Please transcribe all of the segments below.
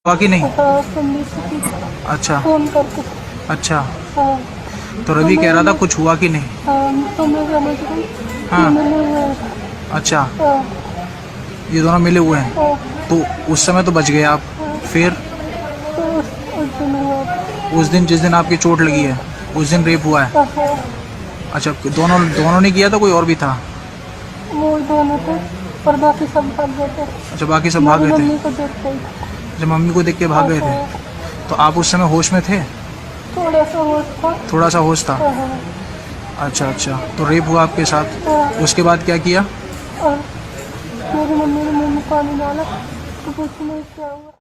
बाकी नहीं। हाँ, सुननी थी अच्छा फोन करके। अच्छा। हाँ, तो रवि कह रहा था कुछ हुआ कि नहीं। हाँ, तो मैं समझ गई। हाँ। मिले हुए हैं। अच्छा, हाँ, ये दोनों मिले हुए हैं। हाँ, तो उस समय तो बच गए आप। फिर तो उस दिन हुआ। उस दिन जिस दिन आपकी चोट लगी है उस दिन रेप हुआ है। हाँ, अच्छा, दोनों दोनों ने किया था, कोई और भी था। वो दोनों थे और बाकी सब भाग गए थे। अच्छा, बाकी सब भाग मेरी गए थे। मम्मी को देख गई। अच्छा, मम्मी को देख के भाग गए थे। तो आप उस समय होश में थे। थोड़ा सा होश था। थोड़ा सा होश था। हाँ, अच्छा अच्छा, तो रेप हुआ आपके साथ। हाँ, उसके बाद क्या किया। और मेरी मम्मी ने मुंह में पानी डाला तो कुछ नहीं क्या हुआ।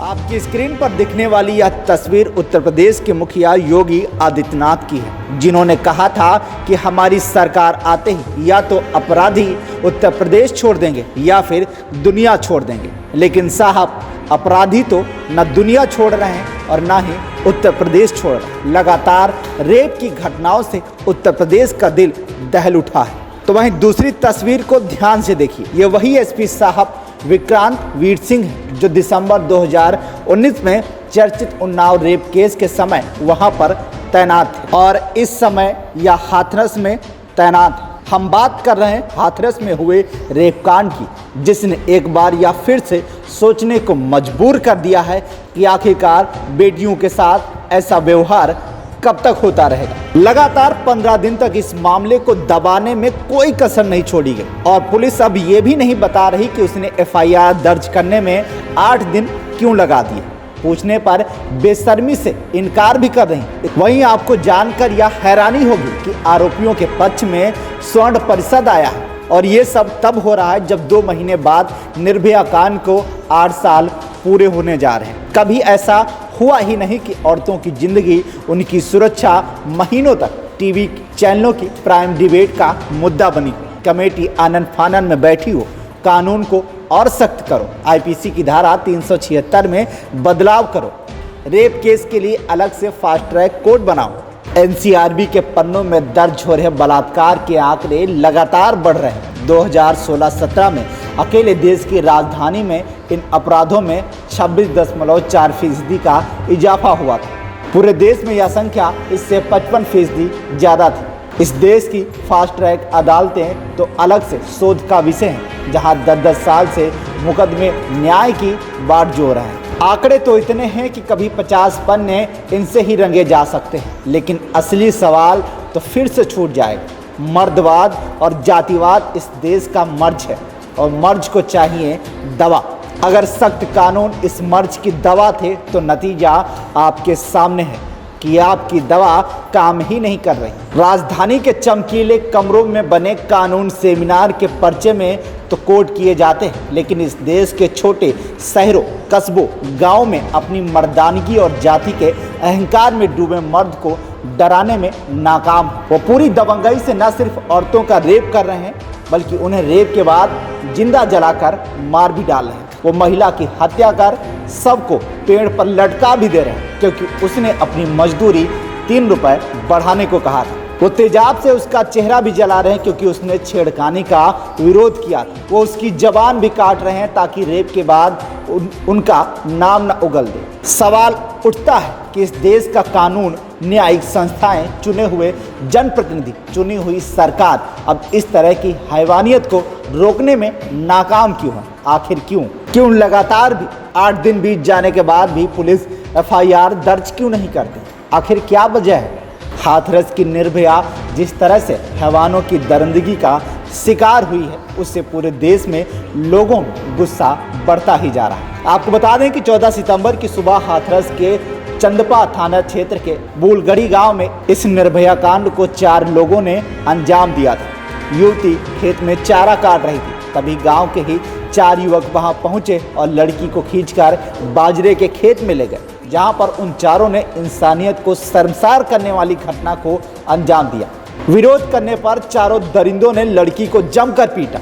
आपकी स्क्रीन पर दिखने वाली यह तस्वीर उत्तर प्रदेश के मुखिया योगी आदित्यनाथ की है, जिन्होंने कहा था कि हमारी सरकार आते ही या तो अपराधी उत्तर प्रदेश छोड़ देंगे या फिर दुनिया छोड़ देंगे। लेकिन साहब, अपराधी तो न दुनिया छोड़ रहे हैं और न ही उत्तर प्रदेश छोड़ रहे हैं। लगातार रेप की घटनाओं से उत्तर प्रदेश का दिल दहल उठा है। तो वहीं दूसरी तस्वीर को ध्यान से देखिए। ये वही एसपी साहब विक्रांत वीर सिंह है जो दिसंबर 2019 में चर्चित उन्नाव रेप केस के समय वहां पर तैनात थे और इस समय यह हाथरस में तैनात है। हम बात कर रहे हैं हाथरस में हुए रेप कांड की, जिसने एक बार या फिर से सोचने को मजबूर कर दिया है कि आखिरकार बेटियों के साथ ऐसा व्यवहार कब तक होता रहेगा। लगातार 15 दिन तक इस मामले को दबाने में कोई कसर नहीं छोड़ी गई और पुलिस अब ये भी नहीं बता रही कि उसने एफआईआर दर्ज करने में 8 दिन क्यों लगा दिए। पूछने पर बेशर्मी से इनकार भी कर रही। वहीं आपको जानकर यह हैरानी होगी कि आरोपियों के पक्ष में स्वर्ण परिषद आया है और ये सब तब हो रहा है जब 2 महीने बाद निर्भया कांड को 8 साल पूरे होने जा रहे हैं। कभी ऐसा हुआ ही नहीं कि औरतों की जिंदगी, उनकी सुरक्षा महीनों तक टीवी चैनलों की प्राइम डिबेट का मुद्दा बनी। कमेटी आनन फानन में बैठी हो, कानून को और सख्त करो, आईपीसी की धारा 376 में बदलाव करो, रेप केस के लिए अलग से फास्ट ट्रैक कोर्ट बनाओ। एनसीआरबी के पन्नों में दर्ज हो रहे बलात्कार के आंकड़े लगातार बढ़ रहे हैं। 2016-17 में अकेले देश की राजधानी में इन अपराधों में 26.4% का इजाफा हुआ था। पूरे देश में यह संख्या इससे 55% ज़्यादा थी। इस देश की फास्ट ट्रैक अदालतें तो अलग से शोध का विषय हैं, जहां 10-10 साल से मुकदमे न्याय की बाट जोड़ रहे हैं। आंकड़े तो इतने हैं कि कभी 50 पन्ने इनसे ही रंगे जा सकते हैं, लेकिन असली सवाल तो फिर से छूट जाएगा। मर्दवाद और जातिवाद इस देश का मर्ज है और मर्ज को चाहिए दवा। अगर सख्त कानून इस मर्ज की दवा थे तो नतीजा आपके सामने है कि आपकी दवा काम ही नहीं कर रही। राजधानी के चमकीले कमरों में बने कानून सेमिनार के पर्चे में तो कोट किए जाते हैं, लेकिन इस देश के छोटे शहरों, कस्बों, गांव में अपनी मर्दानगी और जाति के अहंकार में डूबे मर्द को डराने में नाकाम है। वो पूरी दबंगई से न सिर्फ औरतों का रेप कर रहे हैं, बल्कि उन्हें रेप के बाद जिंदा जलाकर मार भी डाल रहे हैं। वो महिला की हत्या कर सबको पेड़ पर लटका भी दे रहे हैं, क्योंकि उसने अपनी मजदूरी 3 रुपए बढ़ाने को कहा था। वो तेजाब से उसका चेहरा भी जला रहे हैं क्योंकि उसने छेड़खानी का विरोध किया था। वो उसकी जबान भी काट रहे हैं ताकि रेप के बाद उनका नाम न उगल दे। सवाल उठता है कि इस देश का कानून, न्यायिक संस्थाएं, चुने हुए जनप्रतिनिधि, चुनी हुई सरकार अब इस तरह की हैवानियत को रोकने में नाकाम क्यों है। आखिर क्यों लगातार भी 8 दिन बीत जाने के बाद भी पुलिस एफआईआर दर्ज क्यों नहीं करती। आखिर क्या वजह है। हाथरस की निर्भया जिस तरह से हैवानों की दरिंदगी का शिकार हुई है, उससे पूरे देश में लोगों में गुस्सा बढ़ता ही जा रहा है। आपको बता दें कि 14 सितंबर की सुबह हाथरस के चंदपा थाना क्षेत्र के बुलगढ़ी गांव में इस निर्भया कांड को 4 लोगों ने अंजाम दिया था। युवती खेत में चारा काट रही थी, तभी गांव के ही 4 युवक वहां पहुंचे और लड़की को खींचकर बाजरे के खेत में ले गए, जहां पर उन चारों ने इंसानियत को शर्मसार करने वाली घटना को अंजाम दिया। विरोध करने पर चारों दरिंदों ने लड़की को जमकर पीटा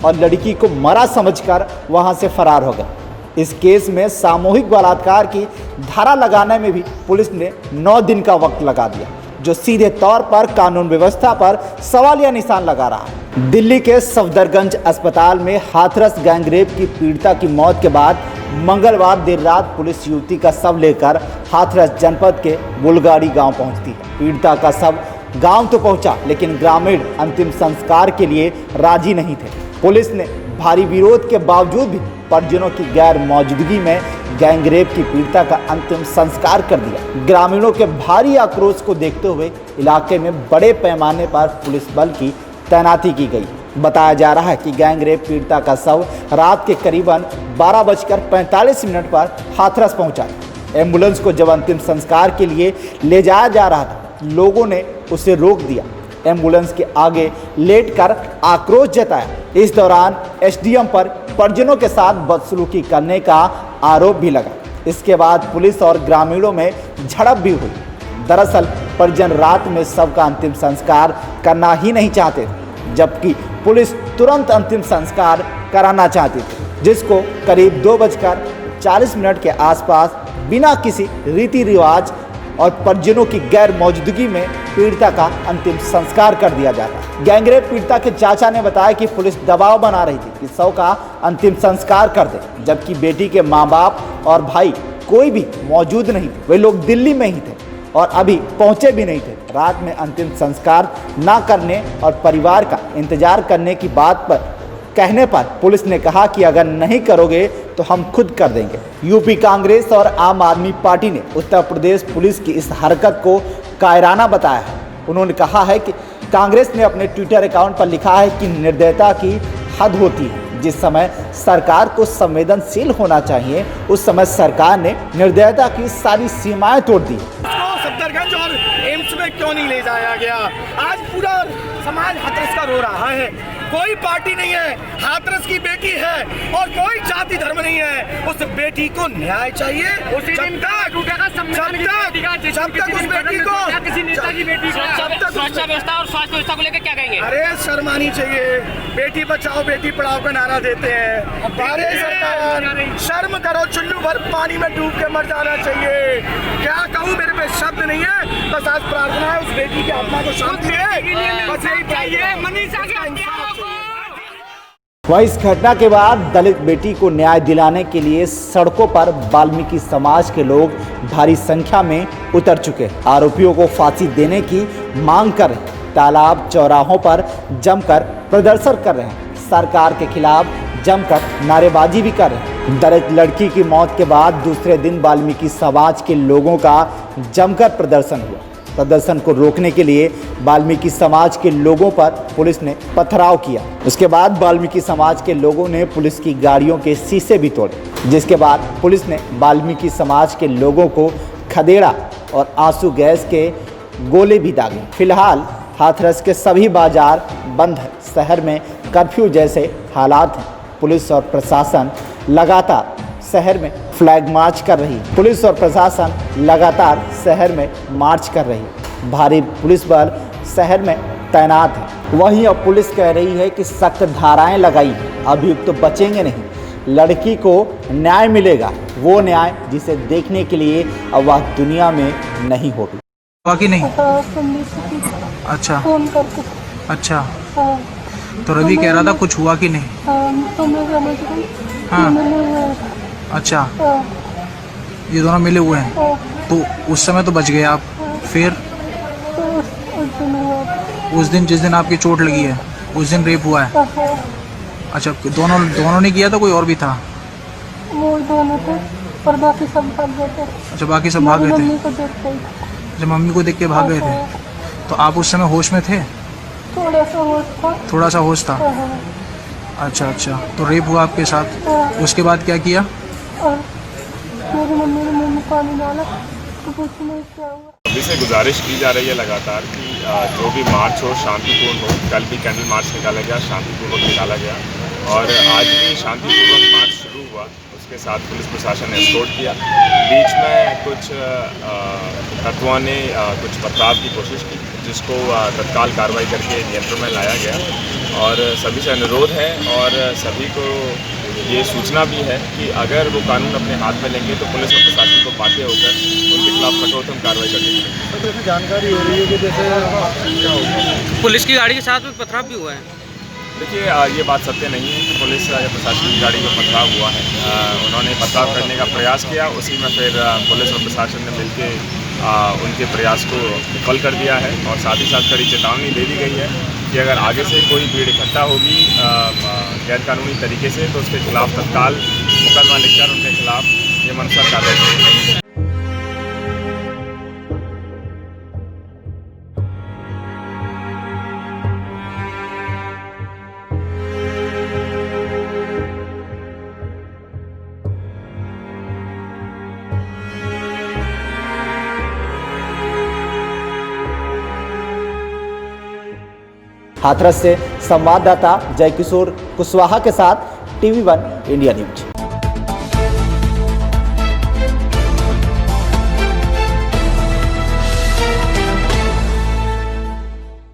और लड़की को मरा समझकर वहां से फरार हो गए। इस केस में सामूहिक बलात्कार की धारा लगाने में भी पुलिस ने 9 दिन का वक्त लगा दिया, जो सीधे तौर पर कानून व्यवस्था पर सवालिया निशान लगा रहा है। दिल्ली के सफदरगंज अस्पताल में हाथरस गैंगरेप की पीड़िता की मौत के बाद मंगलवार देर रात पुलिस युवती का शव लेकर हाथरस जनपद के बुलगाड़ी गांव पहुंचती है। पीड़िता का शव गांव तो पहुंचा, लेकिन ग्रामीण अंतिम संस्कार के लिए राजी नहीं थे। पुलिस ने भारी विरोध के बावजूद भी परिजनों की गैर मौजूदगी में गैंगरेप की पीड़िता का अंतिम संस्कार कर दिया। ग्रामीणों के भारी आक्रोश को देखते हुए इलाके में बड़े पैमाने पर पुलिस बल की तैनाती की गई। बताया जा रहा है कि गैंगरेप पीड़िता का शव रात के करीबन 12:45 पर हाथरस पहुंचा। एम्बुलेंस को जब अंतिम संस्कार के लिए ले जाया जा रहा था, लोगों ने उसे रोक दिया। एम्बुलेंस के आगे लेटकर आक्रोश जताया। इस दौरान एसडीएम पर परिजनों के साथ बदसलूकी करने का आरोप भी लगा। इसके बाद पुलिस और ग्रामीणों में झड़प भी हुई। दरअसल परिजन रात में शव का अंतिम संस्कार करना ही नहीं चाहते थे, जबकि पुलिस तुरंत अंतिम संस्कार कराना चाहती थी, जिसको करीब 2:40 के आसपास बिना किसी रीति रिवाज और परिजनों की गैर मौजूदगी में पीड़िता का अंतिम संस्कार कर दिया जाता। गैंगरेप पीड़िता के चाचा ने बताया कि पुलिस दबाव बना रही थी कि शव का अंतिम संस्कार कर दे, जबकि बेटी के माँ बाप और भाई कोई भी मौजूद नहीं थे। वे लोग दिल्ली में ही थे और अभी पहुंचे भी नहीं थे। रात में अंतिम संस्कार ना करने और परिवार का इंतजार करने की बात पर कहने पर पुलिस ने कहा कि अगर नहीं करोगे तो हम खुद कर देंगे। यूपी कांग्रेस और आम आदमी पार्टी ने उत्तर प्रदेश पुलिस की इस हरकत को कायराना बताया है। उन्होंने कहा है कि कांग्रेस ने अपने ट्विटर अकाउंट पर लिखा है कि निर्दयता की हद होती है। जिस समय सरकार को संवेदनशील होना चाहिए, उस समय सरकार ने निर्दयता की सारी सीमाएं तोड़ दी। सफदरगंज और एम्स में क्यों नहीं ले जाया गया? आज पूरा समाज हाथरस का रो रहा है। कोई पार्टी नहीं है, हाथरस की बेटी है और कोई जाति धर्म नहीं है। उस बेटी को न्याय चाहिए। जब तक उस बेटी को सुरक्षा व्यवस्था और स्वास्थ्य व्यवस्था को लेकर क्या कहेंगे? अरे शर्म आनी चाहिए। बेटी बचाओ बेटी पढ़ाओ का नारा देते हैं। अरे सरकार शर्म करो, चुल्लू भर पानी में डूब के मर जाना चाहिए। क्या कहूँ, मेरे पे शब्द नहीं है। बस आज प्रार्थना है उस बेटी की आत्मा को शांति मिले। बस यही चाहिए। मनीषा के वहीं इस घटना के बाद दलित बेटी को न्याय दिलाने के लिए सड़कों पर वाल्मीकि समाज के लोग भारी संख्या में उतर चुके हैं। आरोपियों को फांसी देने की मांग कर रहे हैं। तालाब चौराहों पर जमकर प्रदर्शन कर रहे हैं। सरकार के खिलाफ जमकर नारेबाजी भी कर रहे हैं। दलित लड़की की मौत के बाद दूसरे दिन वाल्मीकि समाज के लोगों का जमकर प्रदर्शन हुआ। प्रदर्शन को रोकने के लिए वाल्मीकि समाज के लोगों पर पुलिस ने पथराव किया। उसके बाद वाल्मीकि समाज के लोगों ने पुलिस की गाड़ियों के शीशे भी तोड़े, जिसके बाद पुलिस ने वाल्मीकि समाज के लोगों को खदेड़ा और आंसू गैस के गोले भी दागे। फिलहाल हाथरस के सभी बाजार बंद हैं। शहर में कर्फ्यू जैसे हालात हैं। पुलिस और प्रशासन लगातार शहर में फ्लैग मार्च कर रही है। पुलिस और प्रशासन लगातार शहर में मार्च कर रही है। भारी पुलिस बल शहर में तैनात है। वहीं अब पुलिस कह रही है कि सख्त धाराएं लगाई हैं। अभियुक्त तो बचेंगे नहीं। लड़की को न्याय मिलेगा, वो न्याय जिसे देखने के लिए अब वह दुनिया में नहीं होगी। बाकी नहीं। अच्छा फोन करके। अच्छा, हाँ, तो रवि कह रहा था कुछ हुआ कि नहीं? तो मैं समझ गई। हाँ। अच्छा, ये दोनों मिले हुए हैं, तो उस समय तो बच गए आप। फिर उस दिन जिस दिन आपकी चोट लगी है उस दिन रेप हुआ है? अच्छा, दोनों ने किया था, कोई और भी था? वो दोनों थे और बाकी सब भाग गए थे। अच्छा, बाकी सब भाग गए थे। मम्मी को देख गई। अच्छा, मम्मी को देख के भाग गए थे। तो आप उस समय होश में थे? थोड़ा सा होश था। थोड़ा सा होश था। अच्छा अच्छा, तो रेप हुआ आपके साथ। उसके बाद क्या किया? और मेरी मम्मी ने मुँह में पानी डाला तो कुछ नहीं क्या हुआ। अभी से गुजारिश की जा रही है लगातार कि जो भी मार्च हो शांतिपूर्ण हो। कल भी कैंडल मार्च निकाला गया, शांतिपूर्वक निकाला गया और आज भी शांतिपूर्वक मार्च शुरू हुआ। उसके साथ पुलिस प्रशासन ने एस्कॉर्ट किया। बीच में कुछ तत्वों ने कुछ बदलाव की कोशिश की। जिसको तत्काल कार्रवाई करके नियंत्रण में लाया गया। और सभी से अनुरोध है और सभी को ये सूचना भी है कि अगर वो कानून अपने हाथ में लेंगे तो पुलिस और प्रशासन को बाध्य होकर उनके खिलाफ कठोरतम कार्रवाई करनी चाहिए। जैसे जानकारी हो रही है कि जैसे पुलिस की गाड़ी के साथ में पथराव भी हुआ है। देखिए ये बात सत्य नहीं है कि पुलिस या प्रशासन की गाड़ी में पथराव हुआ है। उन्होंने पथराव करने का प्रयास किया, उसी में फिर पुलिस और प्रशासन ने मिलकर उनके प्रयास को विफल कर दिया है। और साथ ही साथ कड़ी चेतावनी दे दी गई है कि अगर आगे से कोई भीड़ इकट्ठा होगी गैरकानूनी तरीके से तो उसके खिलाफ तत्काल मुकदमा लिखकर उनके खिलाफ नियमानुसार कार्रवाई की। हाथरस से संवाददाता जय किशोर कुशवाहा के साथ TV1 इंडिया न्यूज।